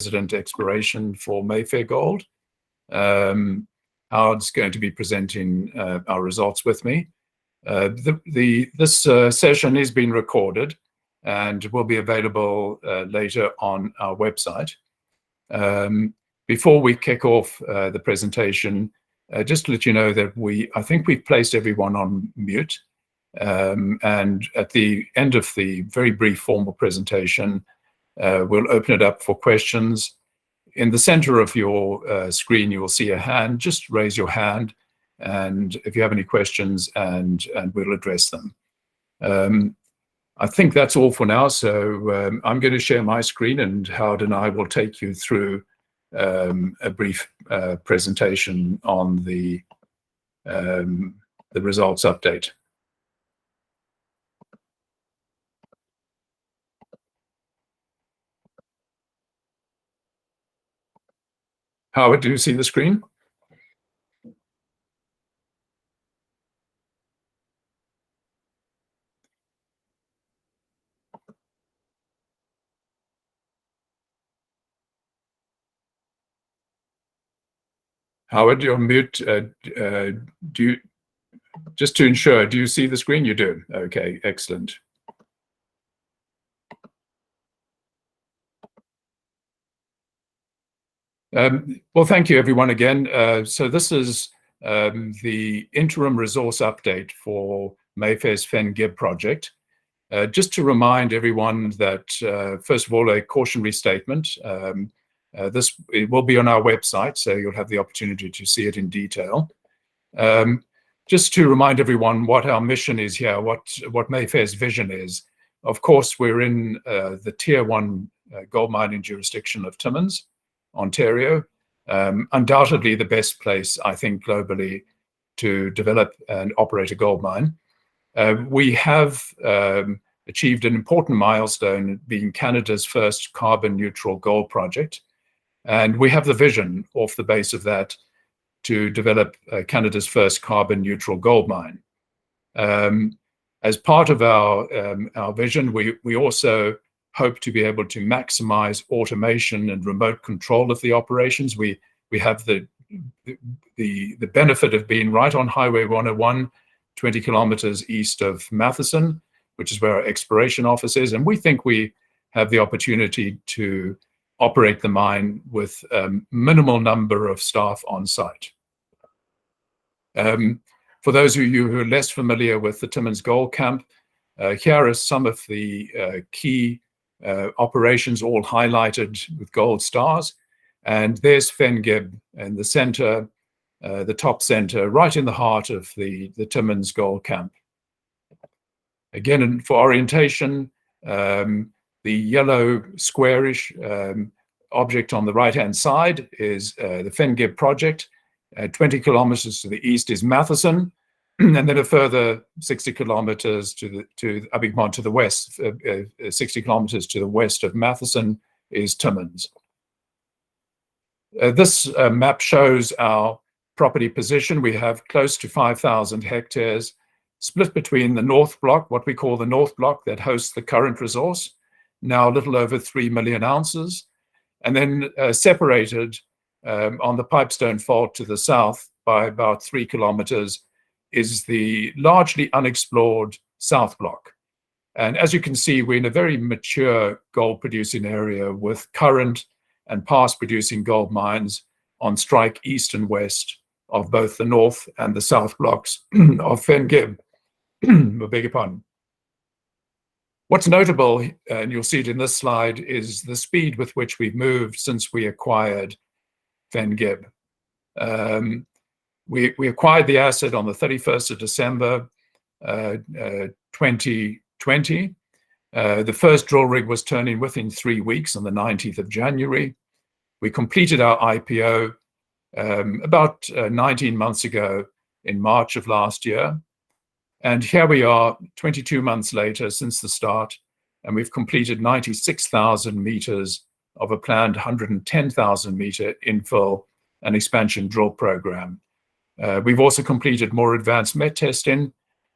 President Exploration for Mayfair Gold. Howard's going to be presenting our results with me. This session is being recorded and will be available later on our website. Before we kick off the presentation, just to let you know that I think we've placed everyone on mute. And at the end of the very brief formal presentation, we'll open it up for questions. In the center of your screen, you will see a hand. Just raise your hand, and if you have any questions, and we'll address them. I think that's all for now, so I'm going to share my screen, and Howard and I will take you through a brief presentation on the results update. Howard, do you see the screen? Howard, you're on mute. Just to ensure, do you see the screen? You do. Okay, excellent. Well, thank you, everyone, again. So this is the interim resource update for Mayfair's Fenn project. Just to remind everyone that, first of all, a cautionary statement. It will be on our website, so you'll have the opportunity to see it in detail. Just to remind everyone what our mission is here, what Mayfair's vision is. Of course, we're in the Tier 1 gold mining jurisdiction of Timmins, Ontario. Undoubtedly the best place, I think, globally to develop and operate a gold mine. We have achieved an important milestone, being Canada's first carbon neutral gold project. And we have the vision off the base of that to develop Canada's first carbon neutral gold mine. As part of our vision, we also hope to be able to maximize automation and remote control of the operations. We have the benefit of being right on Highway 101, 20 kilometers east of Matheson, which is where our exploration office is. And we think we have the opportunity to operate the mine with a minimal number of staff on site. For those of you who are less familiar with the Timmins Gold Camp, here are some of the key operations, all highlighted with gold stars. And there's Fenn in the center, the top center, right in the heart of the Timmins Gold Camp. Again, for orientation, the yellow squarish object on the right-hand side is the Fenn project. 20 kilometers to the east is Matheson, and then a further 60 kilometers to the west, 60 kilometers to the west of Matheson is Timmins. This map shows our property position. We have close to 5,000 hectares split between the North Block, what we call the North Block, that hosts the current resource, now a little over 3 million ounces, and then separated on the Pipestone Fault to the south by about 3 kilometers is the largely unexplored South Block. And as you can see, we're in a very mature gold producing area with current and past producing gold mines on strike east and west of both the North and the South Blocks of Fenn. I beg your pardon. What's notable, and you'll see it in this slide, is the speed with which we've moved since we acquired Fenn. We acquired the asset on the 31st of December 2020. The first drill rig was turning within 3 weeks on the 19th of January. We completed our IPO about 19 months ago in March of last year. And here we are 22 months later since the start, and we've completed 96,000 meters of a planned 110,000 meter infill and expansion drill program. We've also completed more advanced met testing,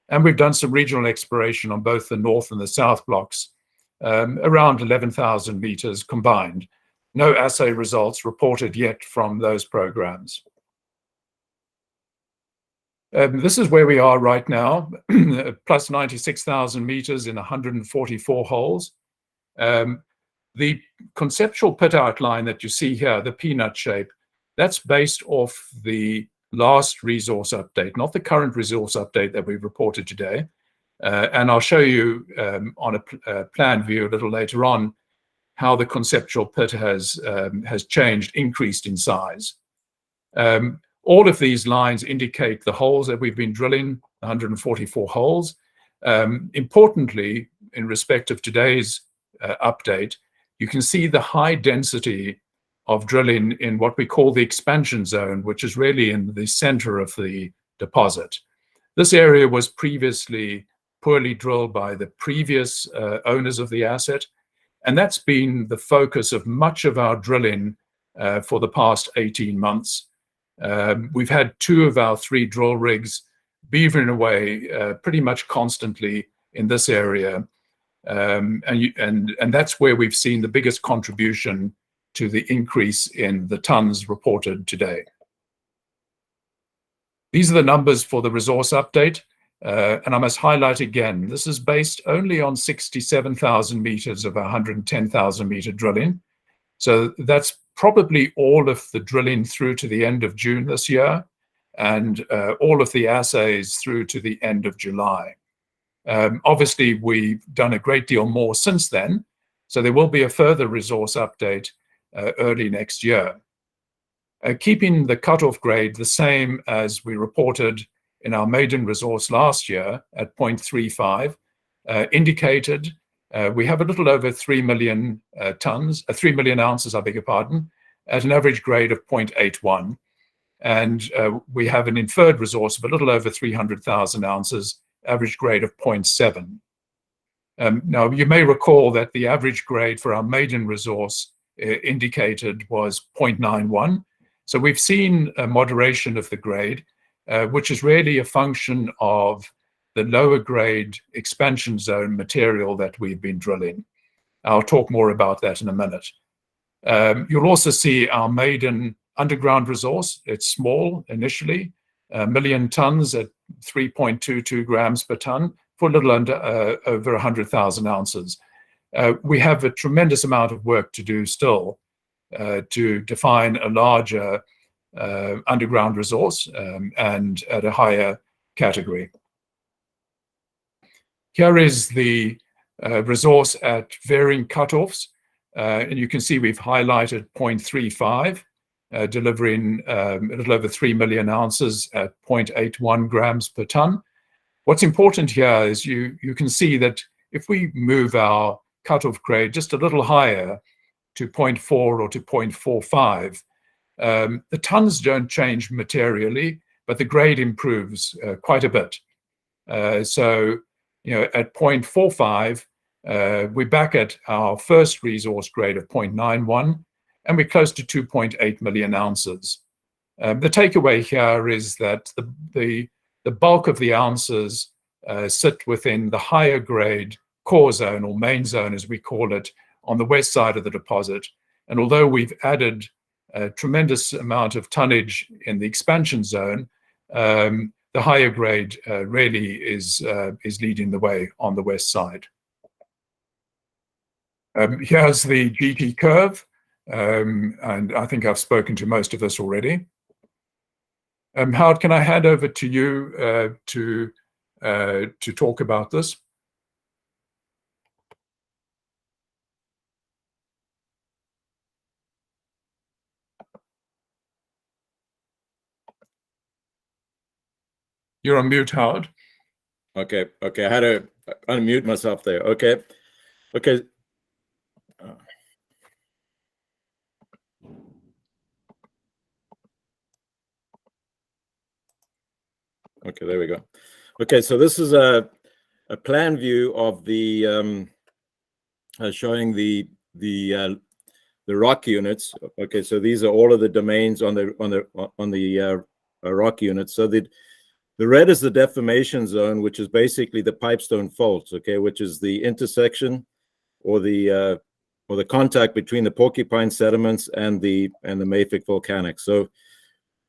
and we've done some regional exploration on both the North and the South blocks, around 11,000 meters combined. no assay results reported yet from those programs. This is where we are right now, plus 96,000 meters in 144 holes. The conceptual pit outline that you see here, the peanut shape, that's based off the last resource update, not the current resource update that we've reported today. And I'll show you on a plan view a little later on how the conceptual pit has changed, increased in size. All of these lines indicate the holes that we've been drilling, 144 holes. Importantly, in respect of today's update, you can see the high density of drilling in what we call the expansion zone, which is really in the center of the deposit. This area was previously poorly drilled by the previous owners of the asset, and that's been the focus of much of our drilling for the past 18 months. We've had 2 of our 3 drill rigs beavering away pretty much constantly in this area. And that's where we've seen the biggest contribution to the increase in the tons reported today. These are the numbers for the resource update. And I must highlight again, this is based only on 67,000 meters of 110,000 meter drilling. So that's probably all of the drilling through to the end of June this year, and all of the assays through to the end of July. Obviously, we've done a great deal more since then, so there will be a further resource update early next year. Keeping the cutoff grade the same as we reported in our maiden resource last year at 0.35, indicated we have a little over 3 million tons, 3 million ounces, I beg your pardon, at an average grade of 0.81. And we have an inferred resource of a little over 300,000 ounces, average grade of 0.7. Now, you may recall that the average grade for our maiden resource indicated was 0.91. So we've seen a moderation of the grade, which is really a function of the lower grade expansion zone material that we've been drilling. I'll talk more about that in a minute. You'll also see our maiden underground resource. It's small initially, 1 million tons at 3.22 grams per ton for a little under over 100,000 ounces. We have a tremendous amount of work to do still to define a larger underground resource and at a higher category. Here is the resource at varying cutoffs, and you can see we've highlighted 0.35, delivering a little over 3 million ounces at 0.81 grams per ton. What's important here is you can see that if we move our cutoff grade just a little higher to 0.4 or to 0.45, the tons don't change materially, but the grade improves quite a bit. So, at 0.45, we're back at our first resource grade of 0.91, and we're close to 2.8 million ounces. The takeaway here is that the bulk of the ounces sit within the higher grade core zone, or main zone as we call it, on the west side of the deposit. And although we've added a tremendous amount of tonnage in the expansion zone, the higher grade really is leading the way on the west side. Here's the GT curve, and I think I've spoken to most of this already. Howard, can I hand over to you to talk about this? You're on mute, Howard. Okay. I had to unmute myself there. Okay. Okay, there we go. Okay, so this is a plan view of the showing the rock units. Okay, so these are all of the domains on the rock units. So the red is the deformation zone, which is basically the pipestone faults, okay, which is the intersection or the or the contact between the Porcupine sediments and the Mayfair volcanics. So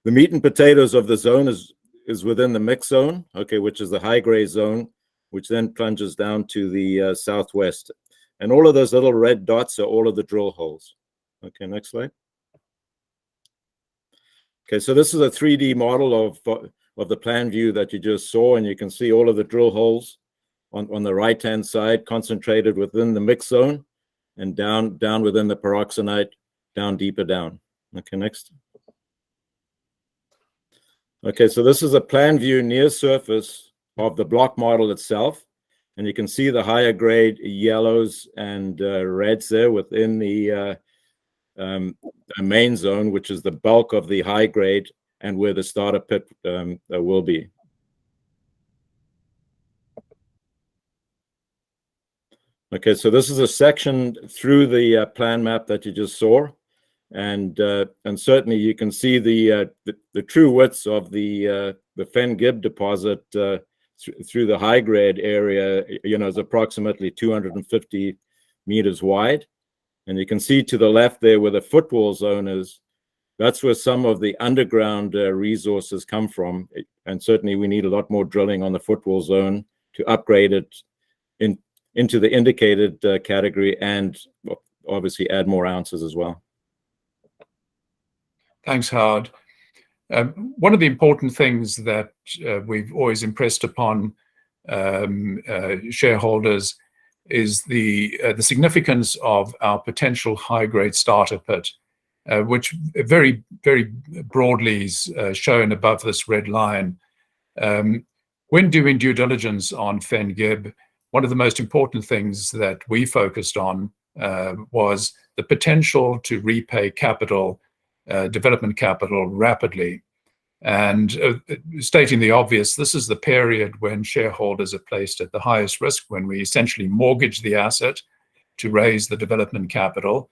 the meat and potatoes of the zone is within the mix zone, okay, which is the high grade zone, which then plunges down to the southwest. And all of those little red dots are all of the drill holes. Okay, next slide. Okay, so this is a 3D model of the plan view that you just saw, and you can see all of the drill holes on the right-hand side concentrated within the mix zone and down within the peroxenite, down deeper down. Okay, next. Okay, so this is a plan view near surface of the block model itself, and you can see the higher grade yellows and reds there within the main zone, which is the bulk of the high grade and where the starter pit will be. Okay, so this is a section through the plan map that you just saw, and certainly you can see the true widths of the Fenn Gib deposit through the high grade area. You know, is approximately 250 meters wide, and you can see to the left there where the footwall zone is. That's where some of the underground resources come from, and certainly we need a lot more drilling on the footwall zone to upgrade it into the indicated category, and obviously add more ounces as well. Thanks, Howard. One of the important things that we've always impressed upon shareholders is the significance of our potential high-grade starter pit, which very, very broadly is shown above this red line. When doing due diligence on Fenn Gib, one of the most important things that we focused on was the potential to repay capital, development capital, rapidly. And stating the obvious, this is the period when shareholders are placed at the highest risk, when we essentially mortgage the asset to raise the development capital.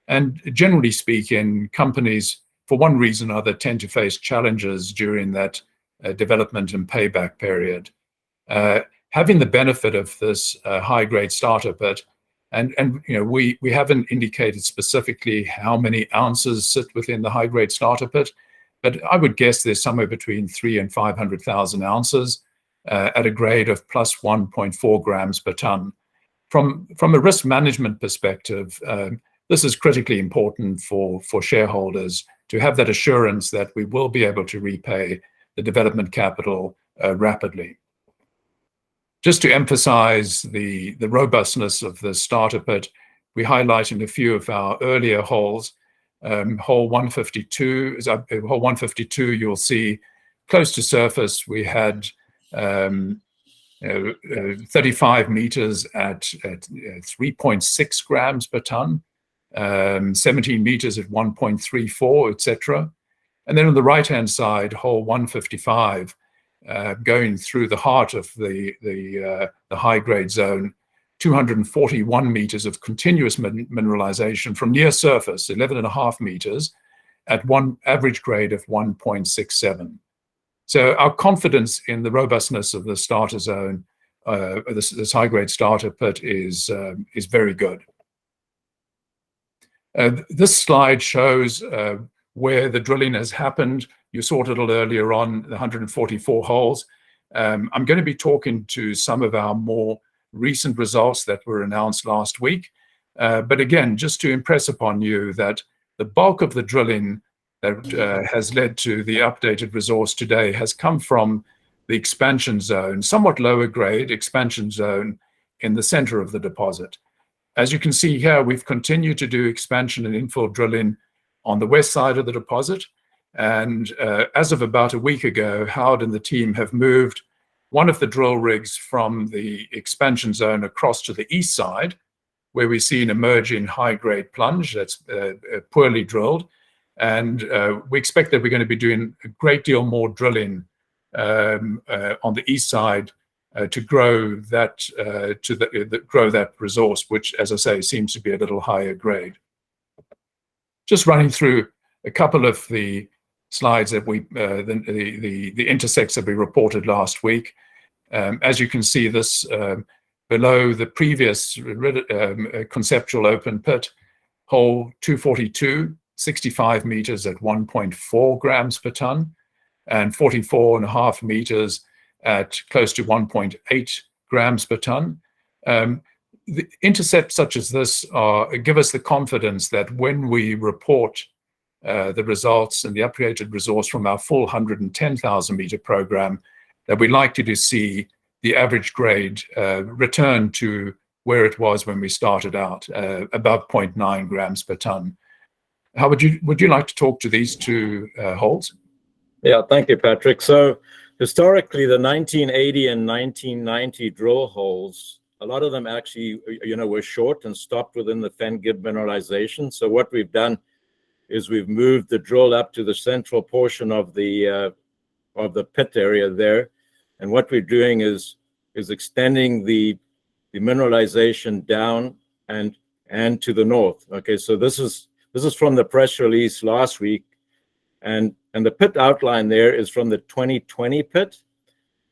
And generally speaking, companies, for one reason or other, tend to face challenges during that development and payback period. Having the benefit of this high-grade starter pit, and you know, we haven't indicated specifically how many ounces sit within the high-grade starter pit, but I would guess there's somewhere between 300,000 and 500,000 ounces at a grade of plus 1.4 grams per ton. From a risk management perspective, this is critically important for shareholders to have that assurance that we will be able to repay the development capital rapidly. Just to emphasize the robustness of the starter pit, we highlight in a few of our earlier holes. Hole 152, hole 152, you'll see close to surface, we had 35 meters at 3.6 grams per ton, 17 meters at 1.34, etc. And then on the right-hand side, hole 155, going through the heart of the high-grade zone, 241 meters of continuous mineralization from near surface, 11.5 meters, at one average grade of 1.67. So our confidence in the robustness of the starter zone, this high-grade starter pit, is very good. This slide shows where the drilling has happened. You saw it a little earlier on, the 144 holes. I'm going to be talking to some of our more recent results that were announced last week. But again, just to impress upon you that the bulk of the drilling that has led to the updated resource today has come from the expansion zone, somewhat lower grade expansion zone in the center of the deposit. As you can see here, we've continued to do expansion and infill drilling on the west side of the deposit. And as of about a week ago, Howard and the team have moved one of the drill rigs from the expansion zone across to the east side, where we see an emerging high-grade plunge that's poorly drilled. And we expect that we're going to be doing a great deal more drilling on the east side to grow that grow that resource, which, as I say, seems to be a little higher grade. Just running through a couple of the slides that the intersects that we reported last week. As you can see, this below the previous conceptual open pit, hole 242, 65 meters at 1.4 grams per ton, and 44.5 meters at close to 1.8 grams per ton. The intercepts such as this give us the confidence that when we report the results and the upgraded resource from our full 110,000 meter program, that we're likely to see the average grade return to where it was when we started out, above 0.9 grams per ton. How would you like to talk to these two holes? Yeah, thank you, Patrick. So historically, the 1980 and 1990 drill holes, a lot of them actually, were short and stopped within the Fenn Gib mineralization. So what we've done is we've moved the drill up to the central portion of the pit area there, and what we're doing is extending the mineralization down and to the north. Okay, so this is from the press release last week, and the pit outline there is from the 2020 pit,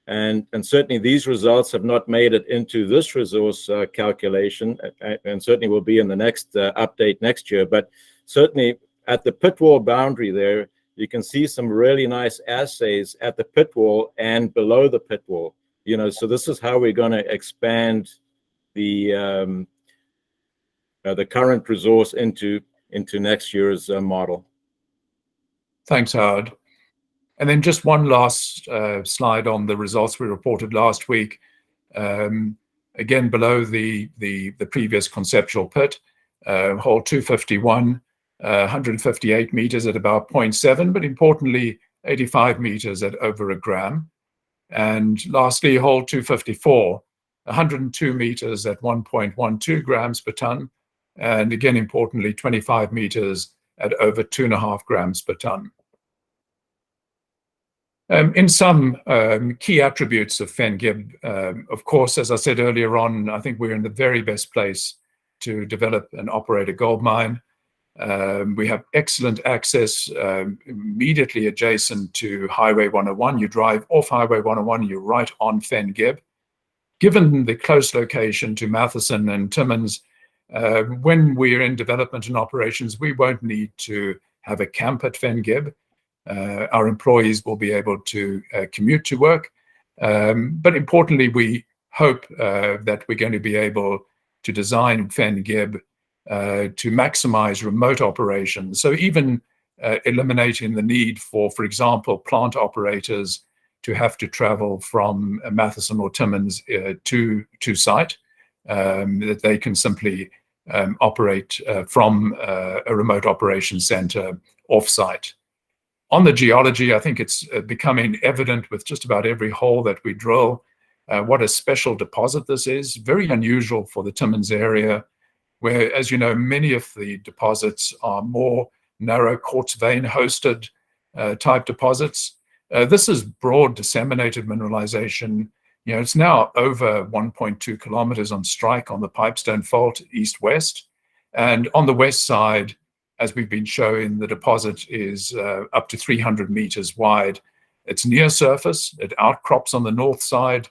and certainly these results have not made it into this resource calculation, and certainly will be in the next update next year. But certainly at the pit wall boundary there, you can see some really nice assays at the pit wall and below the pit wall. So this is how we're going to expand the current resource into next year's model. Thanks, Howard. And then just one last slide on the results we reported last week. Again, below the previous conceptual pit, hole 251, 158 meters at about 0.7, but importantly, 85 meters at over a gram. And lastly, hole 254, 102 meters at 1.12 grams per ton. And again, importantly, 25 meters at over 2.5 grams per ton. In some key attributes of Fenn Gib, of course, as I said earlier on, I think we're in the very best place to develop and operate a gold mine. We have excellent access immediately adjacent to Highway 101. You drive off Highway 101, you're right on Fenn Gib. Given the close location to Matheson and Timmins, when we're in development and operations, we won't need to have a camp at Fenn Gib. Our employees will be able to commute to work. But importantly, we hope that we're going to be able to design Fenn Gib to maximize remote operations. So even eliminating the need for example, plant operators to have to travel from Matheson or Timmins to site, that they can simply operate from a remote operations center off-site. On the geology, I think it's becoming evident with just about every hole that we drill what a special deposit this is. Very unusual for the Timmins area, where, as you know, many of the deposits are more narrow quartz vein hosted type deposits. This is broad disseminated mineralization. It's now over 1.2 kilometers on strike on the Pipestone Fault east-west. And on the west side, as we've been showing, the deposit is up to 300 meters wide. It's near surface. It outcrops on the north side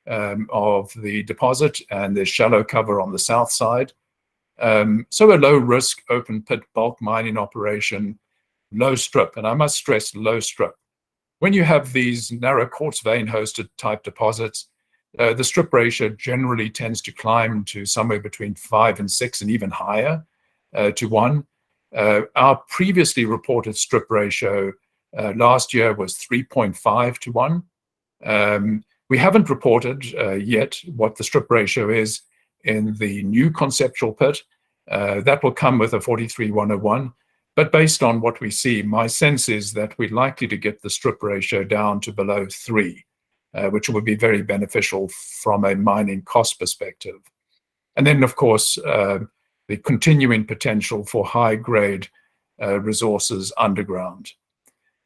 of the deposit, and there's shallow cover on the south side. So a low-risk open pit bulk mining operation, low strip, and I must stress low strip. When you have these narrow quartz vein hosted type deposits, the strip ratio generally tends to climb to somewhere between 5 and 6 and even higher to 1. Our previously reported strip ratio last year was 3.5 to 1. We haven't reported yet what the strip ratio is in the new conceptual pit. That will come with a 43-101. But based on what we see, my sense is that we're likely to get the strip ratio down to below 3, which would be very beneficial from a mining cost perspective. And then, of course, the continuing potential for high-grade resources underground.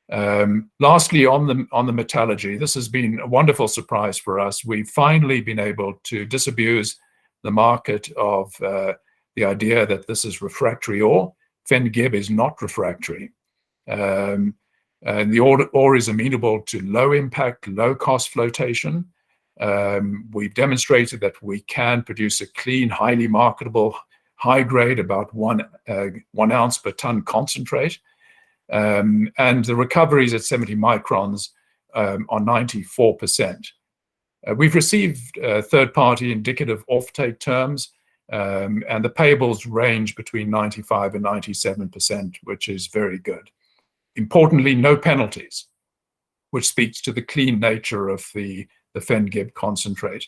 Lastly, on the metallurgy, this has been a wonderful surprise for us. We've finally been able to disabuse the market of the idea that this is refractory ore. Fenn Gib is not refractory. And the ore is amenable to low impact, low cost flotation. We've demonstrated that we can produce a clean, highly marketable, high grade, about 1 ounce per ton concentrate. And the recoveries at 70 microns are 94%. We've received third-party indicative offtake terms, and the payables range between 95 and 97%, which is very good. Importantly, no penalties, which speaks to the clean nature of the Fenn Gib concentrate.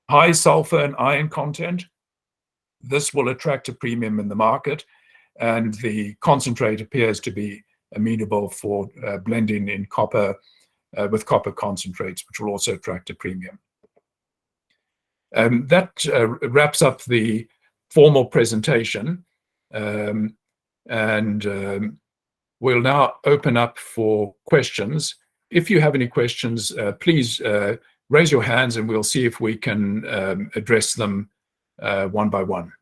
High sulfur and iron content. This will attract a premium in the market, and the concentrate appears to be amenable for blending in copper with copper concentrates, which will also attract a premium. That wraps up the formal presentation, and we'll now open up for questions. If you have any questions, please raise your hands and we'll see if we can address them one by one.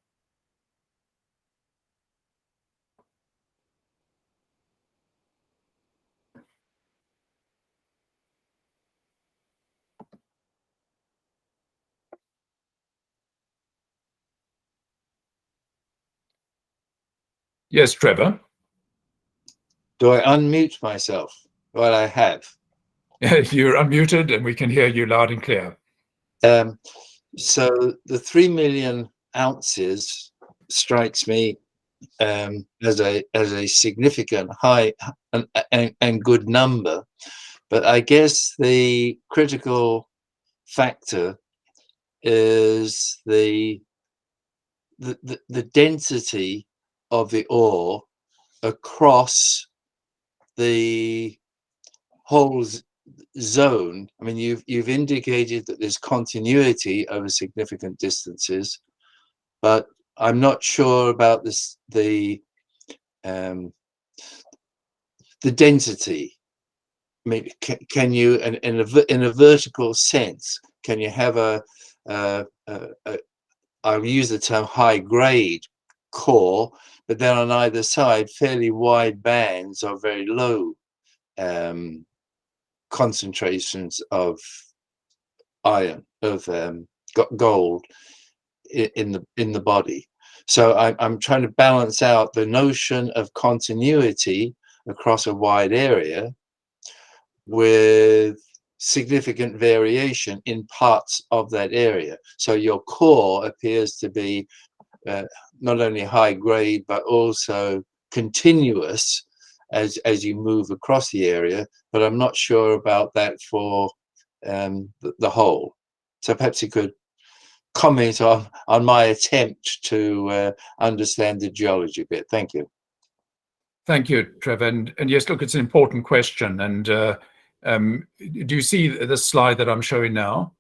Yes, Trevor. Do I unmute myself? Well, I have. You're unmuted and we can hear you loud and clear. So the 3 million ounces strikes me as a significant high and good number, but I guess the critical factor is the density of the ore across the whole zone. I mean, you've indicated that there's continuity over significant distances, but I'm not sure about this, the density. I mean, can you, in a vertical sense, can you have I'll use the term high grade core, but then on either side, fairly wide bands of very low concentrations of iron, of gold in the body. So I'm trying to balance out the notion of continuity across a wide area with significant variation in parts of that area. So your core appears to be not only high grade, but also continuous as you move across the area, but I'm not sure about that for the whole. So perhaps you could comment on my attempt to understand the geology a bit. Thank you. Thank you, Trevor. And yes, look, it's an important question. And do you see the slide that I'm showing now?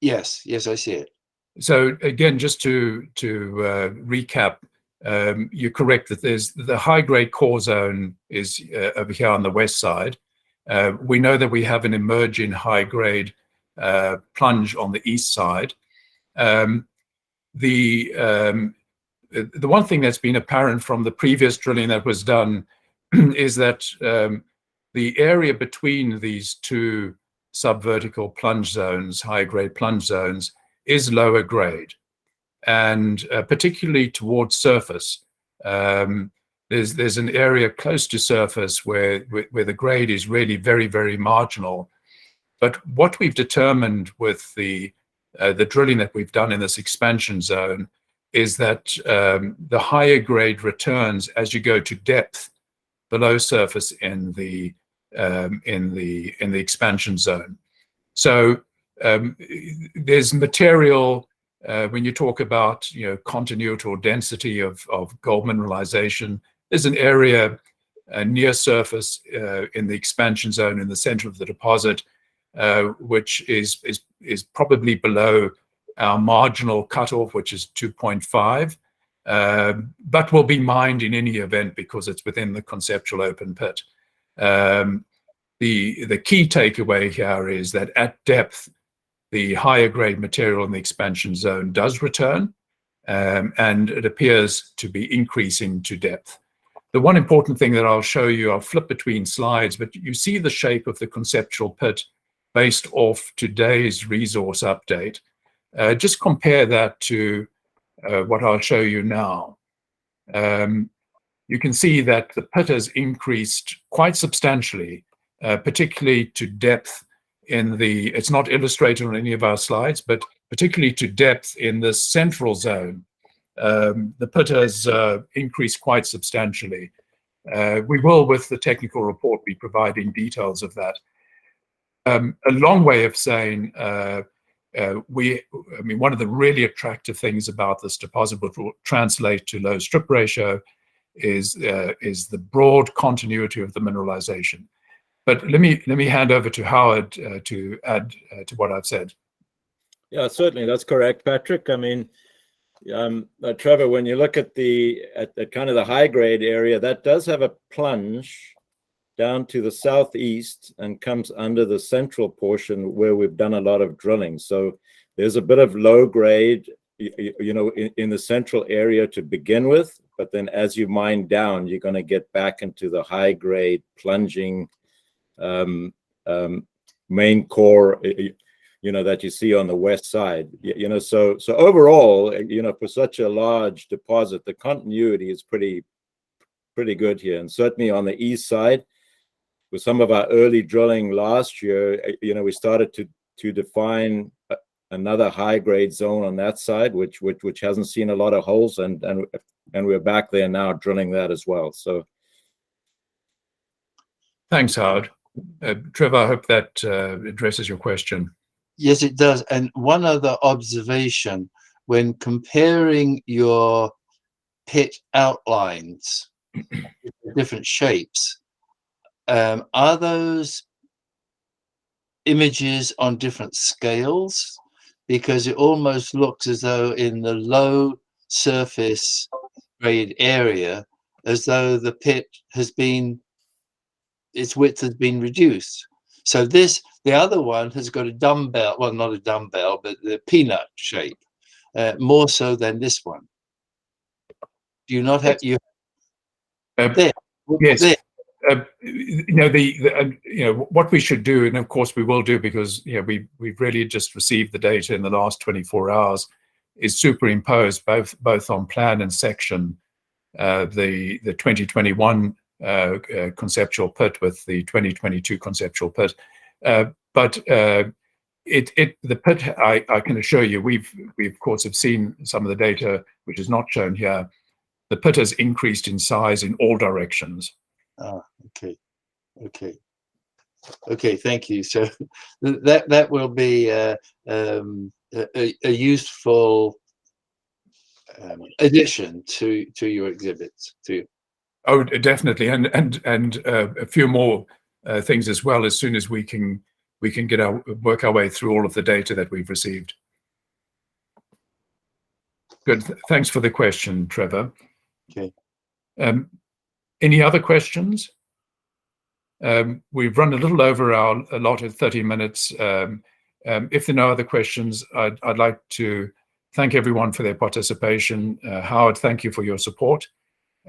Yes, I see it. So again, just to recap, you're correct that there's the high-grade core zone is over here on the west side. We know that we have an emerging high-grade plunge on the east side. The one thing that's been apparent from the previous drilling that was done is that the area between these two subvertical plunge zones, high-grade plunge zones, is lower grade, and particularly towards surface. There's an area close to surface where the grade is really very, very marginal. But what we've determined with the drilling that we've done in this expansion zone is that the higher grade returns as you go to depth below surface in the expansion zone. So there's material when you talk about continuity or density of gold mineralization. There's an area near surface in the expansion zone in the center of the deposit, which is probably below our marginal cutoff, which is 2.5, but will be mined in any event because it's within the conceptual open pit. The key takeaway here is that at depth, the higher grade material in the expansion zone does return, and it appears to be increasing to depth. The one important thing that I'll show you, I'll flip between slides, but you see the shape of the conceptual pit based off today's resource update. Just compare that to what I'll show you now. You can see that the pit has increased quite substantially, particularly to depth in the, it's not illustrated on any of our slides, but particularly to depth in the central zone. The pit has increased quite substantially. We will, with the technical report, be providing details of that. A long way of saying, I mean, one of the really attractive things about this deposit, which will translate to low strip ratio, is the broad continuity of the mineralization. But let me hand over to Howard to add to what I've said. Yeah, certainly, that's correct, Patrick. I mean, Trevor, when you look at the kind of the high grade area, that does have a plunge down to the southeast and comes under the central portion where we've done a lot of drilling. So there's a bit of low grade, you know, in the central area to begin with, but then as you mine down, you're going to get back into the high grade plunging main core, you know, that you see on the west side. You know, so overall, you know, for such a large deposit, the continuity is pretty good here. And certainly on the east side, with some of our early drilling last year, you know, we started to define another high grade zone on that side, which hasn't seen a lot of holes, and we're back there now drilling that as well. So thanks, Howard. Trevor, I hope that addresses your question. Yes, it does. And one other observation, when comparing your pit outlines, different shapes, are those images on different scales? Because it almost looks as though in the low surface grade area, as though the pit has been, its width has been reduced. So this, the other one has got a dumbbell, well, not a dumbbell, but the peanut shape, more so than this one. Do you not have, you there? Yes. There. You know, you know, what we should do, and of course we will do, because you know we've really just received the data in the last 24 hours, is superimpose both on plan and section the 2021 conceptual pit with the 2022 conceptual pit. But the pit, I can assure you, we of course have seen some of the data which is not shown here. The pit has increased in size in all directions. Ah, okay, thank you. So that will be a useful addition to your exhibits too. Oh, definitely, and a few more things as well, as soon as we can work our way through all of the data that we've received. Good. Thanks for the question, Trevor. Okay. Any other questions? We've run a little over our allotted 30 minutes. If there are no other questions, I'd like to thank everyone for their participation. Howard, thank you for your support.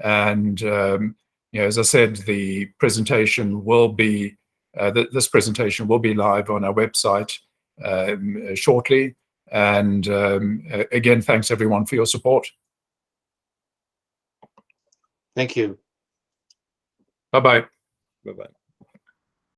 And you know, as I said, the presentation will be this presentation will be live on our website shortly. And again, thanks everyone for your support. Thank you. Bye-bye. bye-bye.